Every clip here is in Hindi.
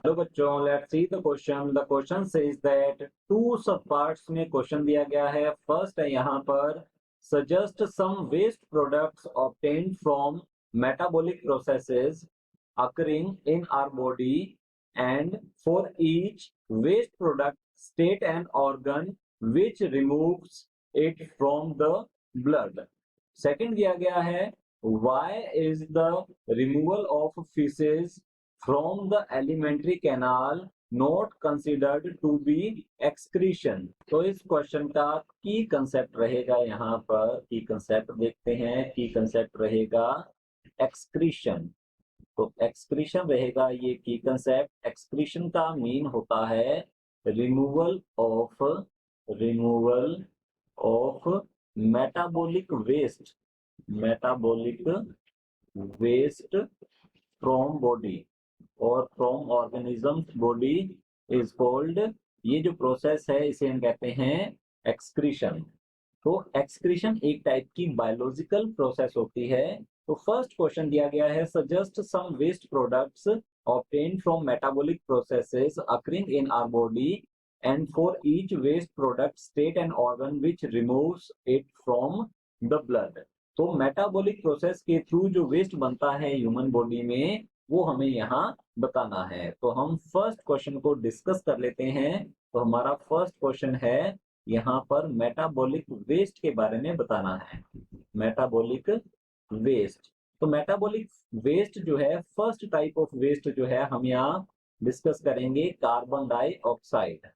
हेलो बच्चों, let's see the question. The question says that two sub parts में क्वेश्चन दिया गया है। फर्स्ट है यहाँ पर, suggest some waste products obtained from metabolic processes occurring in our body, and for each waste product state an organ which removes it from the blood. Second दिया गया है, why is the removal of feces from the alimentary canal not considered to be excretion? तो इस क्वेश्चन का की कंसेप्ट रहेगा, यहाँ पर की कंसेप्ट देखते हैं। की कंसेप्ट रहेगा एक्सक्रीशन। तो एक्सक्रीशन रहेगा ये की कंसेप्ट। एक्सक्रीशन का मीन होता है removal of metabolic waste from body और from organism body is called, ये जो प्रोसेस है इसे हम कहते हैं एक्सक्रीशन। तो एक्सक्रीशन एक टाइप की बायोलॉजिकल प्रोसेस होती है। तो फर्स्ट क्वेश्चन दिया गया है, suggest some waste products obtained from metabolic processes occurring in our body, and for each waste product state an organ which removes it from the blood. तो मेटाबॉलिक प्रोसेस के थ्रू जो वेस्ट बनता है ह्यूमन बॉडी में, वो हमें यहाँ बताना है। तो हम फर्स्ट क्वेश्चन को डिस्कस कर लेते हैं। तो हमारा फर्स्ट क्वेश्चन है यहाँ पर मेटाबॉलिक वेस्ट के बारे में बताना है। मेटाबॉलिक वेस्ट, तो मेटाबॉलिक वेस्ट जो है, फर्स्ट टाइप ऑफ वेस्ट जो है हम यहाँ डिस्कस करेंगे, कार्बन डाइऑक्साइड।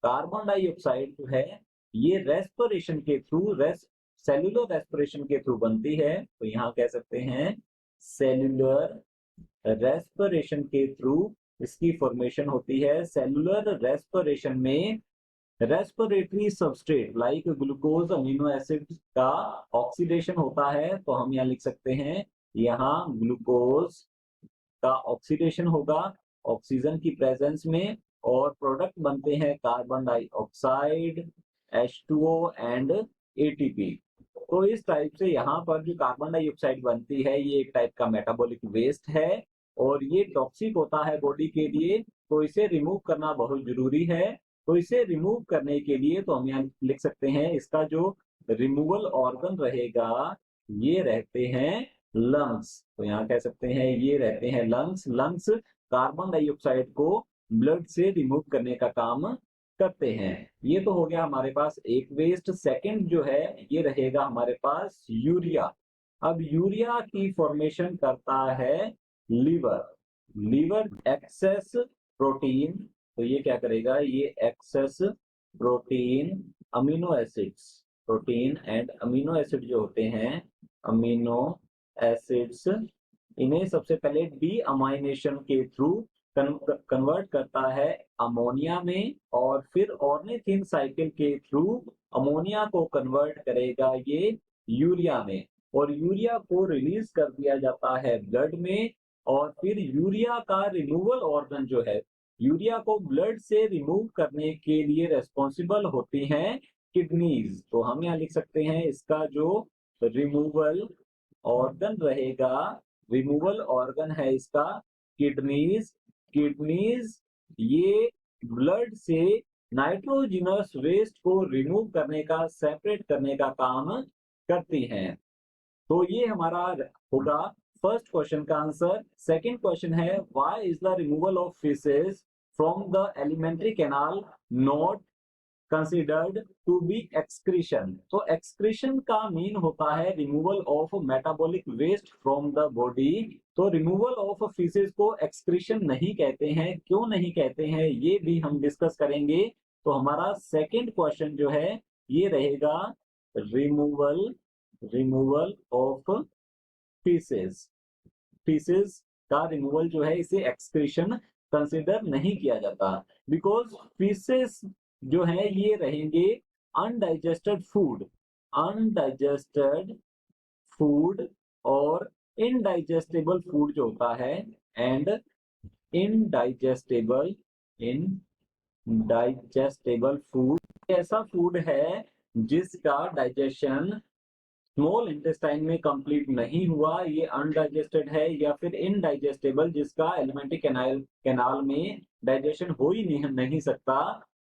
कार्बन डाइऑक्साइड जो है ये रेस्पिरेशन के थ्रू, सेल्यूलर रेस्पिरेशन के थ्रू बनती है। तो यहाँ कह सकते हैं सेल्यूलर रेस्पिरेशन के थ्रू इसकी फॉर्मेशन होती है। सेल्यूलर रेस्पिरेशन में respiratory substrate like glucose amino acid का ऑक्सीडेशन होता है। तो हम यहाँ लिख सकते हैं, यहाँ ग्लूकोज का ऑक्सीडेशन होगा ऑक्सीजन की प्रेजेंस में, और प्रोडक्ट बनते हैं carbon dioxide, H2O and ATP। तो इस टाइप से यहाँ पर जो कार्बन डाइऑक्साइड बनती है ये एक टाइप का मेटाबॉलिक वेस्ट है, और ये टॉक्सिक होता है बॉडी के लिए। तो इसे रिमूव करना बहुत जरूरी है। तो इसे रिमूव करने के लिए तो हम यहाँ लिख सकते हैं, इसका जो रिमूवल ऑर्गन रहेगा ये रहते हैं लंग्स। तो यहाँ कह सकते हैं ये रहते हैं लंग्स। लंग्स कार्बन डाइऑक्साइड को ब्लड से रिमूव करने का काम करते हैं। ये तो हो गया हमारे पास एक वेस्ट। सेकंड जो है ये रहेगा हमारे पास यूरिया। अब यूरिया की फॉर्मेशन करता है लीवर। लीवर एक्सेस प्रोटीन, तो ये क्या करेगा, ये access protein, amino acids, protein and amino acid जो होते हैं, अमीनो एसिड्स, इन्हें सबसे पहले डी अमाइनेशन के थ्रू कन्वर्ट करता है अमोनिया में, और फिर ऑर्निथिन साइकिल के थ्रू अमोनिया को कन्वर्ट करेगा ये यूरिया में, और यूरिया को रिलीज कर दिया जाता है ब्लड में। और फिर यूरिया का रिमूवल ऑर्गन जो है, यूरिया को ब्लड से रिमूव करने के लिए रेस्पॉन्सिबल होती हैं किडनीज। तो हम यहाँ लिख सकते हैं, इसका जो रिमूवल ऑर्गन रहेगा, रिमूवल ऑर्गन है इसका किडनीज। किडनीज ये ब्लड से नाइट्रोजिनस वेस्ट को रिमूव करने का, सेपरेट करने का काम करती हैं। तो ये हमारा होगा फर्स्ट क्वेश्चन का आंसर। सेकंड क्वेश्चन है, why is the removal of faeces from the alimentary canal not considered to be excretion? तो एक्सक्रीशन का मीन होता है removal of metabolic waste from the body. तो रिमूवल ऑफ फीसेस को एक्सक्रीशन नहीं कहते हैं। क्यों नहीं कहते हैं ये भी हम डिस्कस करेंगे। तो हमारा सेकंड क्वेश्चन जो है ये रहेगा रिमूवल ऑफ फीसेस। फीसेस का रिमूवल जो है इसे एक्सक्रीशन कंसिडर नहीं किया जाता, बिकॉज फीसेस जो है ये रहेंगे अनडाइजेस्टेड फूड और इनडाइजेस्टेबल फूड जो होता है, एंड इनडाइजेस्टेबल फूड ऐसा फूड है जिसका डाइजेशन स्मॉल इंटेस्टाइन में कंप्लीट नहीं हुआ, ये अनडाइजेस्टेड है या फिर इनडाइजेस्टेबल, जिसका एलिमेंट्री कैनाल में डाइजेशन हो ही नहीं सकता,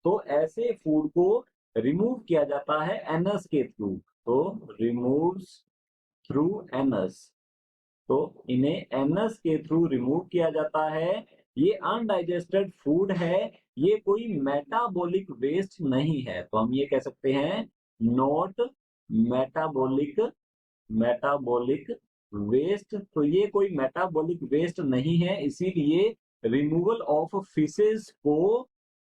तो ऐसे फूड को रिमूव किया जाता है एनस के थ्रू। तो रिमूव्स थ्रू एनस, तो इन्हें एनस के थ्रू रिमूव किया जाता है। ये अनडाइजेस्टेड फूड है, ये कोई मेटाबॉलिक वेस्ट नहीं है, तो हम ये कह सकते हैं नॉट मेटाबॉलिक मेटाबॉलिक वेस्ट। तो ये कोई मेटाबॉलिक वेस्ट नहीं है, इसीलिए रिमूवल ऑफ फिशेज को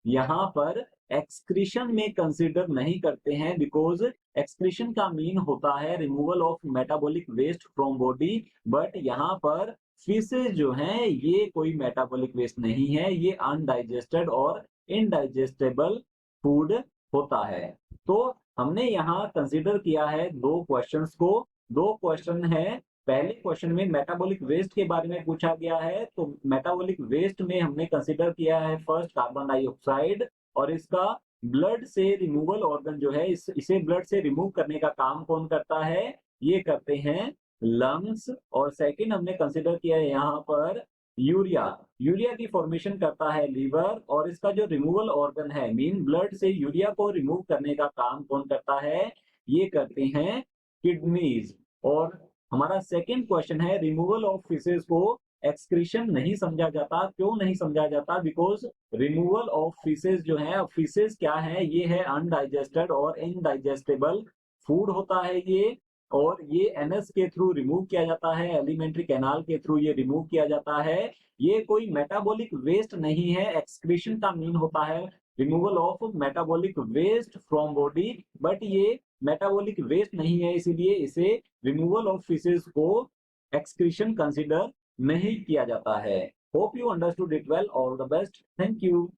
यहाँ पर एक्सक्रीशन में कंसीडर नहीं करते हैं, बिकॉज एक्सक्रीशन का मीन होता है removal of metabolic waste from body, but यहाँ पर फिशेज जो हैं ये कोई मेटाबॉलिक वेस्ट नहीं है, ये अनडाइजेस्टेड और इनडाइजेस्टेबल फूड होता है। तो हमने यहाँ कंसीडर किया है दो क्वेश्चंस को, दो क्वेश्चन है। पहले क्वेश्चन में मेटाबॉलिक वेस्ट के बारे में पूछा गया है, तो मेटाबॉलिक वेस्ट में हमने कंसीडर किया है फर्स्ट कार्बन डाइऑक्साइड, और इसका ब्लड से रिमूवल ऑर्गन जो है, इसे ब्लड से रिमूव करने का काम कौन करता है, ये करते हैं लंग्स। और सेकंड हमने कंसीडर किया है यहाँ पर यूरिया, यूरिया की फॉर्मेशन करता है लीवर, और इसका जो रिमूवल ऑर्गन है, मीन ब्लड से यूरिया को रिमूव करने का काम कौन करता है, ये करते हैं किडनीज। और हमारा सेकंड क्वेश्चन है रिमूवल ऑफ फिशेज को एक्सक्रीशन नहीं समझा जाता, क्यों नहीं समझा जाता, बिकॉज रिमूवल ऑफ फिशेज जो है, फिशेज क्या है, ये है अनडाइजेस्टेड और इनडाइजेस्टेबल फूड होता है ये, और ये एनएस के थ्रू रिमूव किया जाता है, एलिमेंट्री कैनाल के थ्रू ये रिमूव किया जाता है। ये कोई मेटाबॉलिक वेस्ट नहीं है, एक्सक्रीशन का मीन होता है removal of metabolic waste from body, but ये मेटाबॉलिक वेस्ट नहीं है, इसीलिए इसे रिमूवल ऑफ फिशेज को एक्सक्रीशन कंसिडर नहीं किया जाता है। Hope you understood it well, all the best, thank you.